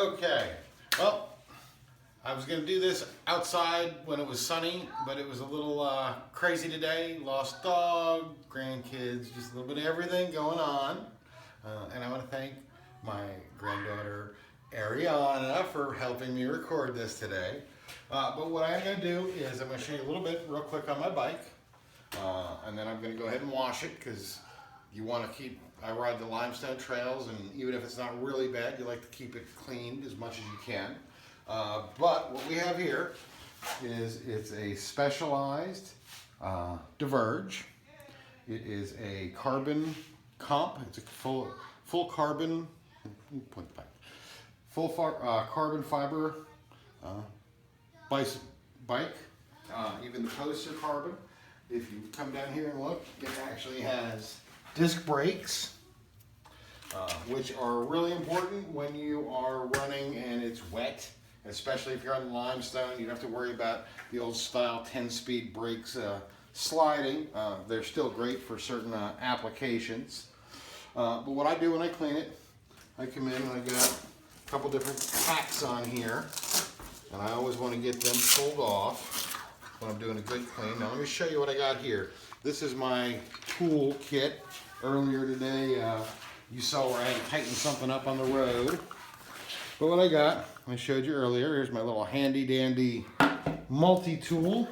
Okay, well, I was going to do this outside when it was sunny, but it was a little crazy today. Lost dog, grandkids, just a little bit of everything going on. And I want to thank my granddaughter Ariana for helping me record this today. But what I'm going to do is I'm going to show you a little bit real quick on my bike. And then I'm going to go ahead and wash it because you want to keep, I ride the limestone trails, and even if it's not really bad, you like to keep it cleaned as much as you can. But what we have here is it's a Specialized Diverge. It is a carbon comp. It's a full carbon, point it back. Carbon fiber bike. Even the posts are carbon. If you come down here and look, it actually has disc brakes, which are really important when you are running and it's wet, especially if you're on limestone. You don't have to worry about the old style 10-speed brakes sliding. They're still great for certain applications. But what I do when I clean it, I come in and I got a couple different packs on here, and I always want to get them pulled off when I'm doing a good clean. Now let me show you what I got here. This is my tool kit. Earlier today, you saw where I had to tighten something up on the road. But what I got, I showed you earlier, here's my little handy dandy multi-tool.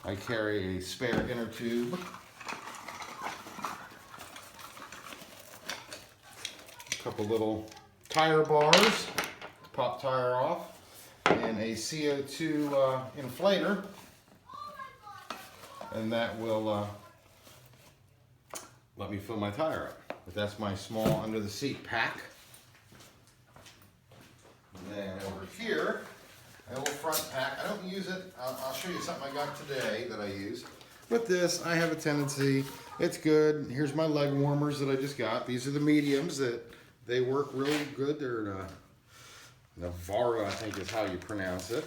I carry a spare inner tube, a couple little tire bars to pop tire off, and a CO2 inflator, and that will let me fill my tire up. But that's my small under the seat pack. And then over here, a little front pack. I don't use it. I'll show you something I got today that I use. With this, I have a tendency, it's good. Here's my leg warmers that I just got. These are the mediums that they work really good. They're Navara, I think is how you pronounce it.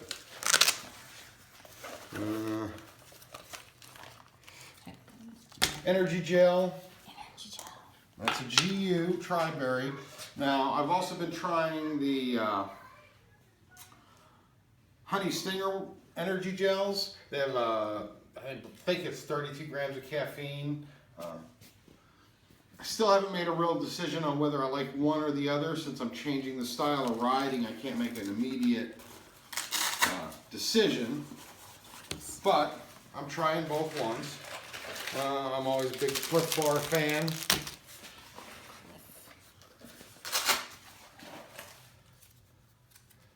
Energy gel. That's a GU Tri-Berry. Now, I've also been trying the Honey Stinger energy gels. They have, I think it's 32 grams of caffeine. I still haven't made a real decision on whether I like one or the other. Since I'm changing the style of riding, I can't make an immediate decision. But I'm trying both ones. I'm always a big Cliff Bar fan.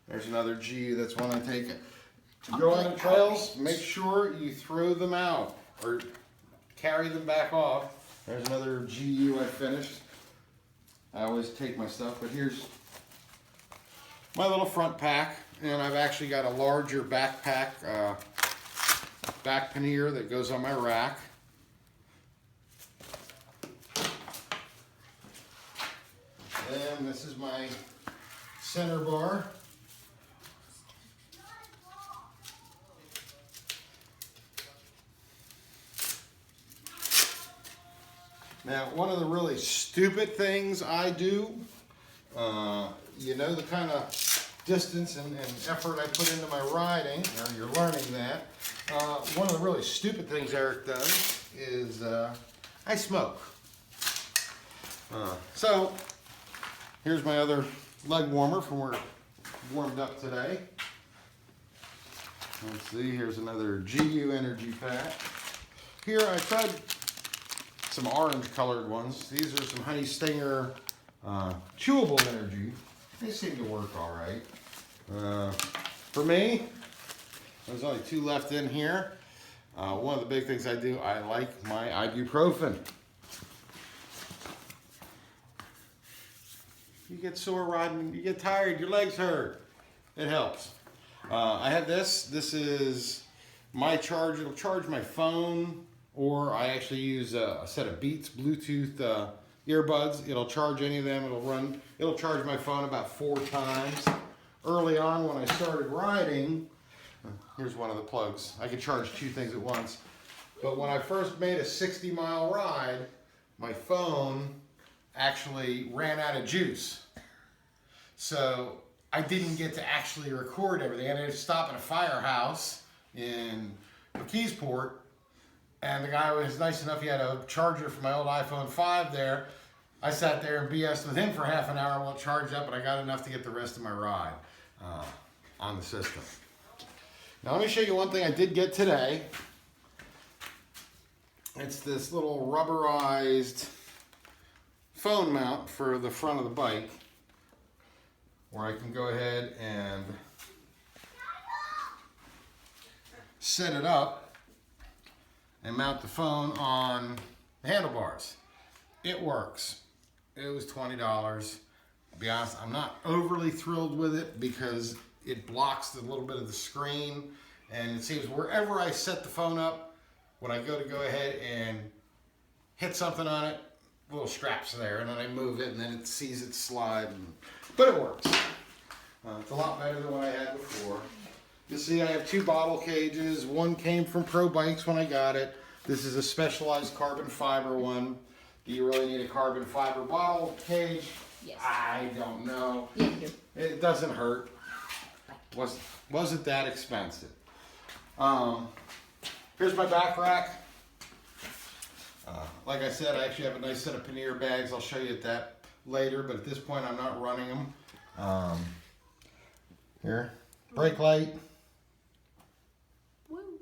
There's another GU, that's one I take. To go on the trails, make sure you throw them out or carry them back off. There's another GU I finished. I always take my stuff, but here's my little front pack, and I've actually got a larger backpack, back pannier that goes on my rack. And this is my center bar. Now, one of the really stupid things I do, you know the kind of distance and effort I put into my riding, or you're learning that. One of the really stupid things Eric does is I smoke. So, here's my other leg warmer from where it warmed up today. Let's see, here's another GU energy pack. Here I tried some orange colored ones. These are some Honey Stinger chewable energy. They seem to work all right. For me, there's only 2 left in here. One of the big things I do, I like my ibuprofen. You get sore riding, you get tired, your legs hurt. It helps. I have this. This is my charge. It'll charge my phone, or I actually use a set of Beats Bluetooth earbuds. It'll charge any of them. It'll charge my phone about 4 times. Early on when I started riding, here's one of the plugs. I could charge 2 things at once. But when I first made a 60-mile ride, my phone actually ran out of juice. So I didn't get to actually record everything. I had to stop at a firehouse in McKeesport, and the guy was nice enough. He had a charger for my old iPhone 5 there. I sat there and BS'd with him for half an hour while it charged up, and I got enough to get the rest of my ride on the system. Now let me show you one thing I did get today. It's this little rubberized phone mount for the front of the bike, where I can go ahead and set it up and mount the phone on the handlebars. It works. It was $20. I'll be honest, I'm not overly thrilled with it because it blocks a little bit of the screen, and it seems wherever I set the phone up, when I go ahead and hit something on it, little straps there, and then I move it, and then it sees it slide. But it works. It's a lot better than what I had before. You see I have 2 bottle cages. One came from Pro Bikes when I got it. This is a specialized carbon fiber one. Do you really need a carbon fiber bottle cage? Yes. I don't know. Yeah, you do. It doesn't hurt. Wasn't that expensive. Here's my back rack. Like I said, I actually have a nice set of pannier bags. I'll show you that later, but at this point I'm not running them. Here, brake light. Woo.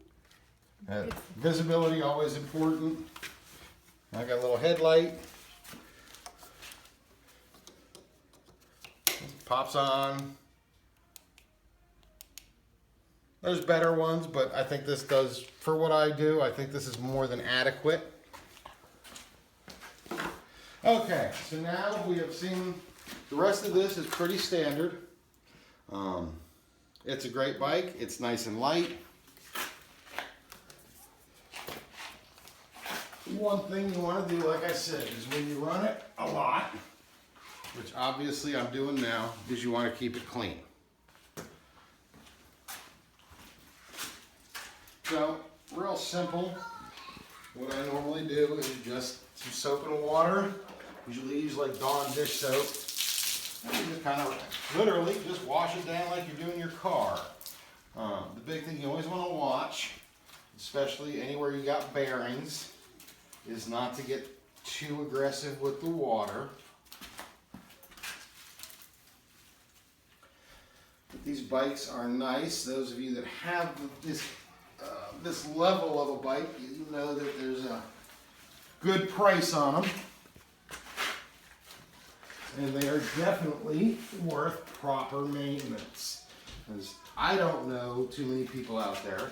Visibility, always important. I got a little headlight. Pops on. There's better ones, but I think this does, for what I do, I think this is more than adequate. Okay, so now we have seen, the rest of this is pretty standard. It's a great bike. It's nice and light. One thing you want to do, like I said, is when you run it a lot, which obviously I'm doing now, is you want to keep it clean. So, real simple. What I normally do is just some soap and water. Usually use like Dawn dish soap. And you just kind of literally just wash it down like you're doing your car. The big thing you always want to watch, especially anywhere you got bearings, is not to get too aggressive with the water. But these bikes are nice. Those of you that have this level of a bike, you know that there's a good price on them. And they are definitely worth proper maintenance. Because I don't know too many people out there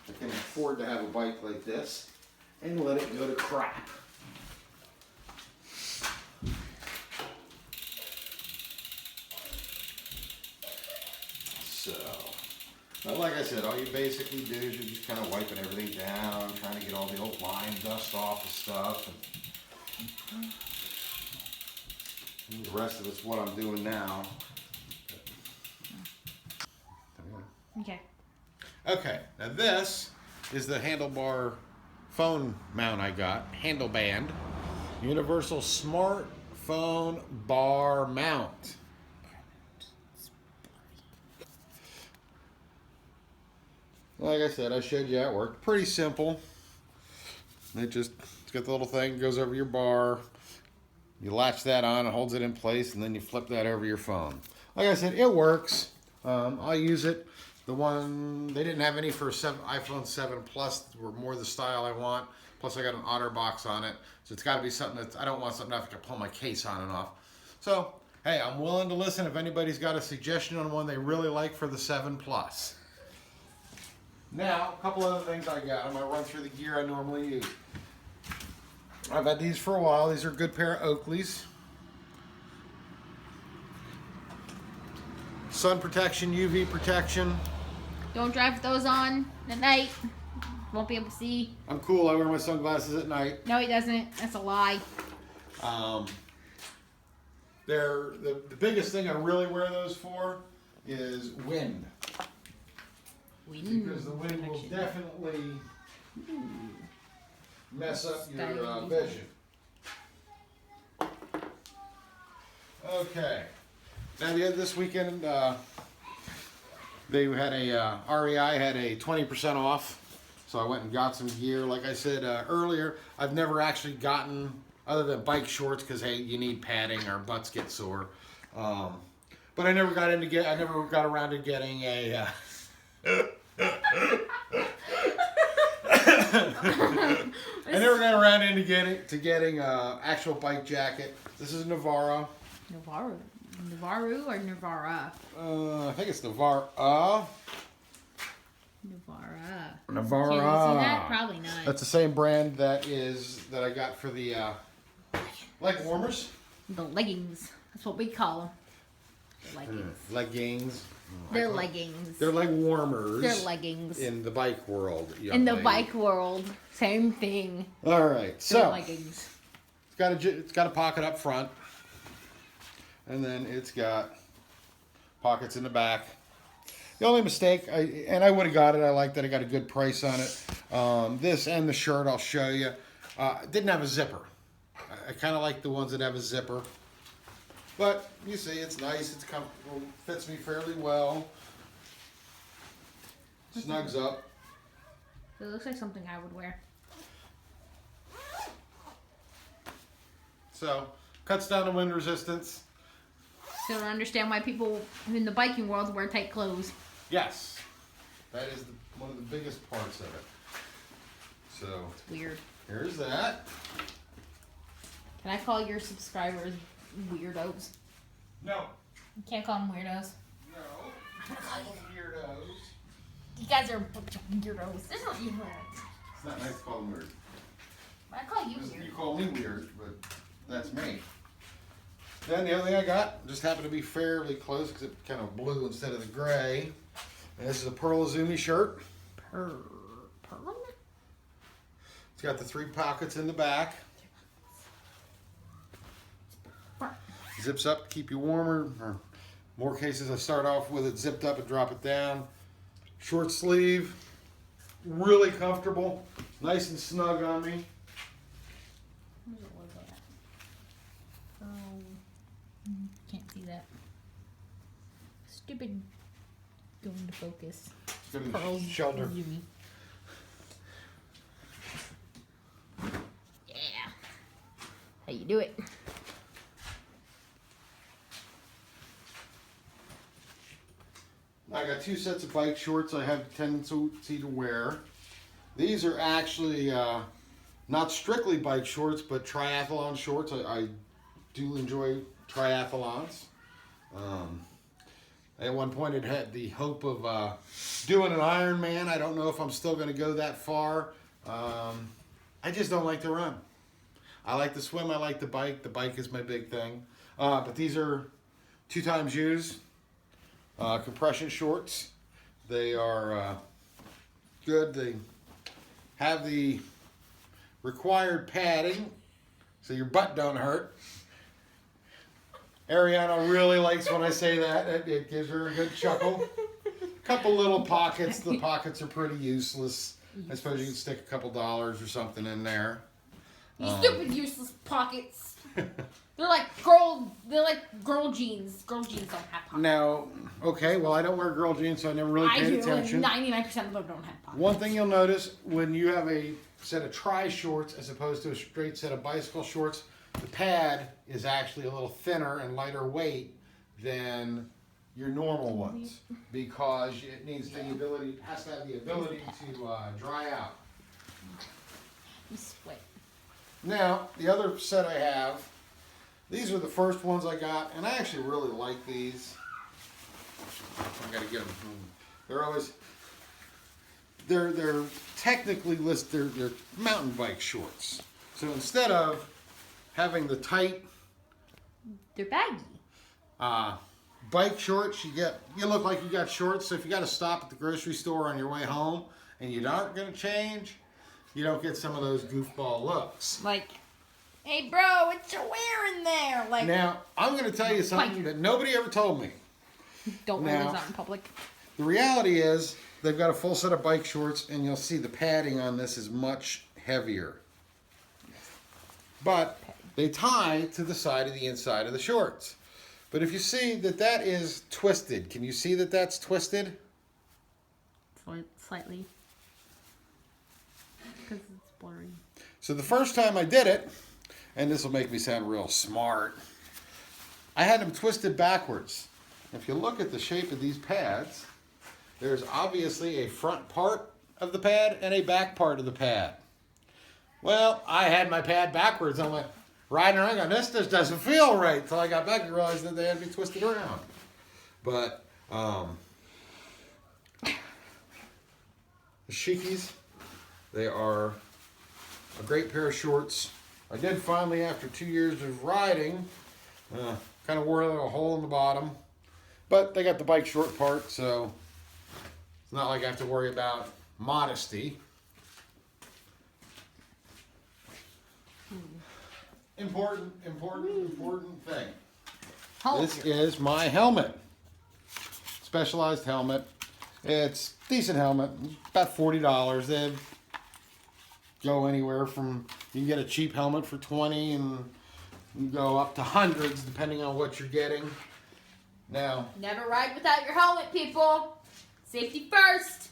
that can afford to have a bike like this and let it go to crap. So, but like I said, all you basically do is you're just kind of wiping everything down, trying to get all the old lime dust off the stuff. And the rest of it's what I'm doing now. Okay. Okay, now this is the handlebar phone mount I got, Handleband, Universal Smartphone Bar Mount. Like I said, I showed you how it worked. Pretty simple. It's got the little thing, goes over your bar. You latch that on, it holds it in place, and then you flip that over your phone. Like I said, it works. I'll use it. The one, they didn't have any for iPhone 7 Plus, were more the style I want. Plus I got an OtterBox on it. So it's got to be something that, I don't want something I have to pull my case on and off. So, hey, I'm willing to listen if anybody's got a suggestion on one they really like for the 7 Plus. Now, a couple other things I got. I'm going to run through the gear I normally use. I've had these for a while. These are a good pair of Oakleys. Sun protection, UV protection. Don't drive those on at night. Won't be able to see. I'm cool. I wear my sunglasses at night. No, he doesn't. That's a lie. They're the biggest thing I really wear those for is wind. Because the wind will definitely mess up your vision. Okay. This weekend, they had REI had a 20% off. So I went and got some gear. Like I said earlier, I've never actually gotten, other than bike shorts, because hey, you need padding, our butts get sore. But I never got around to getting a. I never got around into getting actual bike jacket. This is Navarro. Navaru or Navara? I think it's Navara. Navara. Can you see that? Probably not. That's the same brand that I got for the leg warmers. The leggings. That's what we call them. The leggings. Leggings. They're leggings. They're leg warmers. They're leggings. In the bike world. In the bike world, same thing. All right, so They're leggings. It's got a pocket up front, and then it's got pockets in the back. The only mistake, I would have got it. I like that I got a good price on it. This and the shirt, I'll show you. Didn't have a zipper. I kind of like the ones that have a zipper. But you see, it's nice. It's comfortable. Fits me fairly well. Snugs up. It looks like something I would wear. So, cuts down the wind resistance. Still don't understand why people in the biking world wear tight clothes. Yes. That is one of the biggest parts of it. So, It's weird. here's that. Can I call your subscribers weirdos? No. You can't call them weirdos. No. Weirdos. You guys are a bunch of weirdos. There's not you. It's not nice to call them weird. I call you You weird. call me weird, but that's me. Then the other thing I got just happened to be fairly close because it kind of blue instead of the gray. And this is a Pearl Izumi shirt. Pearl? It's got the 3 pockets in the back. Zips up to keep you warmer. Or more cases, I start off with it zipped up and drop it down. Short sleeve. Really comfortable. Nice and snug on me. Where's the logo at? Oh, can't see that. Stupid going to focus. Go to the Pearl shoulder. Izumi. Yeah. How you do it? I got 2 sets of bike shorts I have a tendency to wear. These are actually not strictly bike shorts, but triathlon shorts. I do enjoy triathlons. At one point it had the hope of doing an Ironman. I don't know if I'm still going to go that far. I just don't like to run. I like to swim. I like to bike. The bike is my big thing. But these are 2 times used. Compression shorts. They are good. They have the required padding so your butt don't hurt. Ariana really likes when I say that. It gives her a good chuckle. Couple little pockets. The pockets are pretty useless. I suppose you can stick a couple dollars or something in there. You stupid useless pockets. They're like girl jeans. Girl jeans don't have pockets. Now, okay, well I don't wear girl jeans, so I never really paid attention. 99% of them don't have pockets. One thing you'll notice when you have a set of tri-shorts as opposed to a straight set of bicycle shorts, the pad is actually a little thinner and lighter weight than your normal ones because it has to have the ability to dry out. You sweat. Now, the other set I have, these are the first ones I got, and I actually really like these. I gotta get them. They're technically listed, they're mountain bike shorts. So instead of having the tight They're baggy. bike shorts, you look like you got shorts. So if you got to stop at the grocery store on your way home and you aren't going to change, you don't get some of those goofball looks. Like, hey bro, what you wearing there? Like, Now, I'm going to tell you something that nobody ever told me. don't wear now- those out in public. The reality is they've got a full set of bike shorts and you'll see the padding on this is much heavier. But they tie to the side of the inside of the shorts. But if you see that that is twisted, can you see that that's twisted? Slightly. Because it's blurry. So the first time I did it, and this will make me sound real smart, I had them twisted backwards. If you look at the shape of these pads, there's obviously a front part of the pad and a back part of the pad. Well, I had my pad backwards. I went riding around going, this just doesn't feel right. Until I got back and realized that they had to be twisted around. But the Shikis, they are a great pair of shorts. I did finally, after 2 years of riding, kind of wore a little hole in the bottom. But they got the bike short part, so it's not like I have to worry about modesty. Important thing. This is my helmet. Specialized helmet. It's a decent helmet. About $40. They go anywhere from, you can get a cheap helmet for $20 and you go up to hundreds depending on what you're getting. Now, never ride without your helmet, people. Safety first.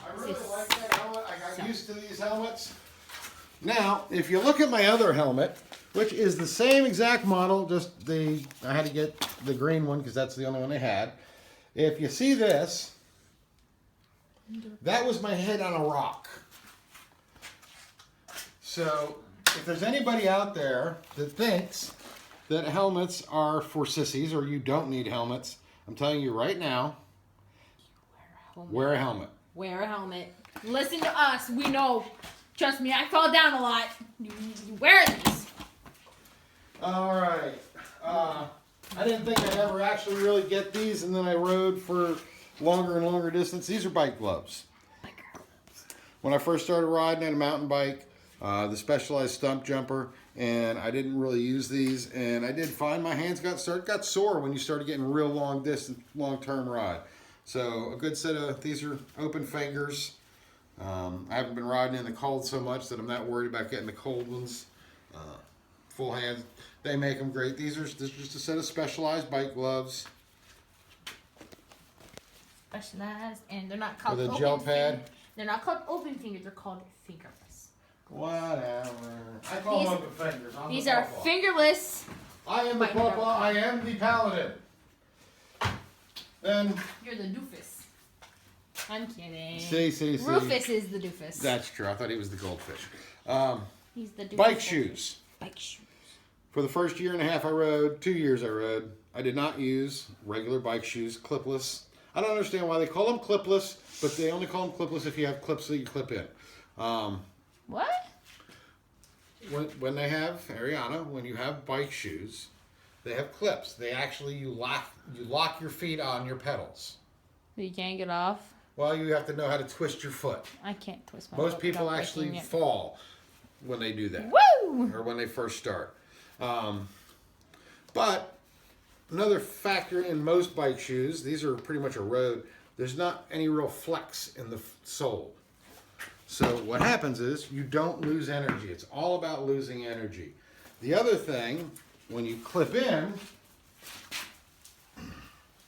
I really like that helmet. I got used to these helmets. Now, if you look at my other helmet, which is the same exact model, just I had to get the green one because that's the only one they had. If you see this, that was my head on a rock. So, if there's anybody out there that thinks that helmets are for sissies or you don't need helmets, I'm telling you right now, wear a helmet. Wear a helmet. Listen to us. We know. Trust me, I fall down a lot. You wear these. All right. I didn't think I'd ever actually really get these, and then I rode for longer and longer distance. These are bike gloves. When I first started riding on a mountain bike, the Specialized Stump Jumper, and I didn't really use these, and I did find my hands got sore when you started getting real long distance, long-term ride. So a good set of, these are open fingers. I haven't been riding in the cold so much that I'm not worried about getting the cold ones. Full hands, they make them great. This is just a set of Specialized bike gloves. Specialized, and they're not called with a open gel pad. They're not called open fingers. They're called fingerless. Whatever. I call them open fingers. These are fingerless. I am the papa. I am the paladin. Then you're the doofus. I'm kidding. See. Rufus is the doofus. That's true. I thought he was the goldfish. He's the doofus. Bike shoes. Bike shoes. For the first year and a half I rode, 2 years I rode, I did not use regular bike shoes, clipless. I don't understand why they call them clipless, but they only call them clipless if you have clips that you clip in. What? When they have, Ariana, when you have bike shoes, they have clips. They actually, you lock your feet on your pedals. You can't get off? Well, you have to know how to twist your foot. I can't twist my Most foot. people actually fall when they do that. Woo! Or when they first start. But another factor in most bike shoes, these are pretty much a road, there's not any real flex in the sole. So what happens is you don't lose energy. It's all about losing energy. The other thing, when you clip in,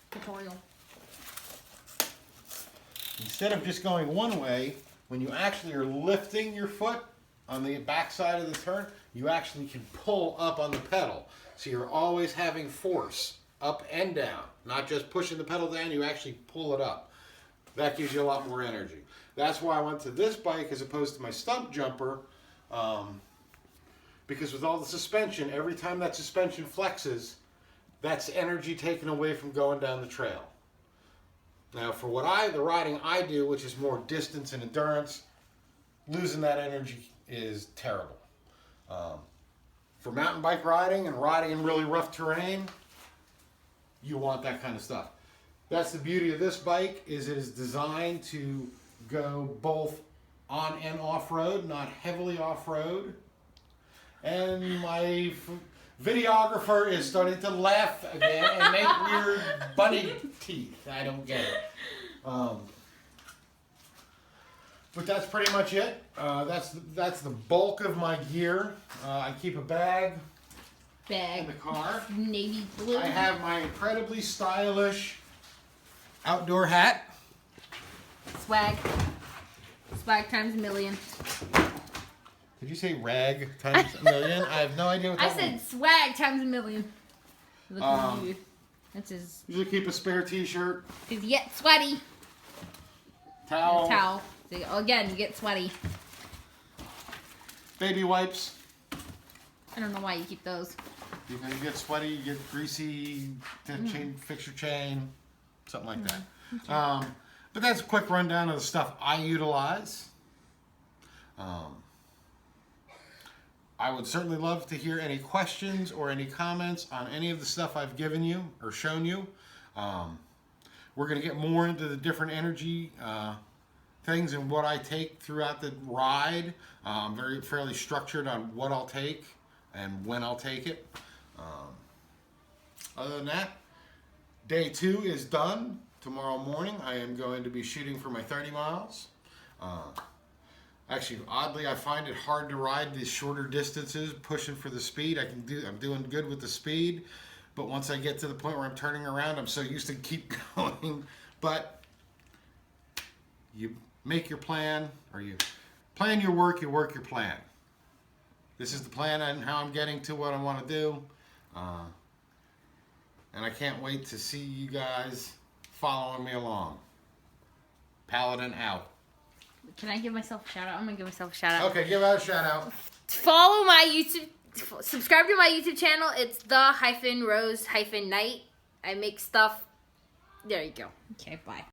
tutorial. Instead of just going one way, when you actually are lifting your foot on the back side of the turn, you actually can pull up on the pedal. So you're always having force up and down, not just pushing the pedal down, you actually pull it up. That gives you a lot more energy. That's why I went to this bike as opposed to my Stump Jumper, because with all the suspension, every time that suspension flexes, that's energy taken away from going down the trail. Now for the riding I do, which is more distance and endurance, losing that energy is terrible. For mountain bike riding and riding in really rough terrain, you want that kind of stuff. That's the beauty of this bike, is it is designed to go both on and off-road, not heavily off-road. And my videographer is starting to laugh again and make weird bunny teeth. I don't get it. But that's pretty much it. That's the bulk of my gear. I keep a bag bag. in the car. Navy blue. I have my incredibly stylish outdoor hat. Swag. Swag times a million. Did you say rag times a million? I have no idea what I that said means. swag times a million. Look at you. That's his. Usually keep a spare t-shirt, Cause you get sweaty. towel, Towel. So again, you get sweaty. baby wipes. I don't know why you keep those. You get sweaty, you get greasy, chain, fix your chain, something like that. But that's a quick rundown of the stuff I utilize. I would certainly love to hear any questions or any comments on any of the stuff I've given you or shown you. We're going to get more into the different energy things and what I take throughout the ride. I'm fairly structured on what I'll take and when I'll take it. Other than that, day 2 is done. Tomorrow morning I am going to be shooting for my 30 miles. Actually, oddly, I find it hard to ride these shorter distances, pushing for the speed. I'm doing good with the speed, but once I get to the point where I'm turning around, I'm so used to keep going. But you make your plan, or you plan your work, you work your plan. This is the plan on how I'm getting to what I want to do. And I can't wait to see you guys following me along. Paladin out. Can I give myself a shout out? I'm gonna give myself a shout out. Okay, give out a shout out. Follow my YouTube. Subscribe to my YouTube channel. It's the-rose-night. I make stuff. There you go. Okay, bye.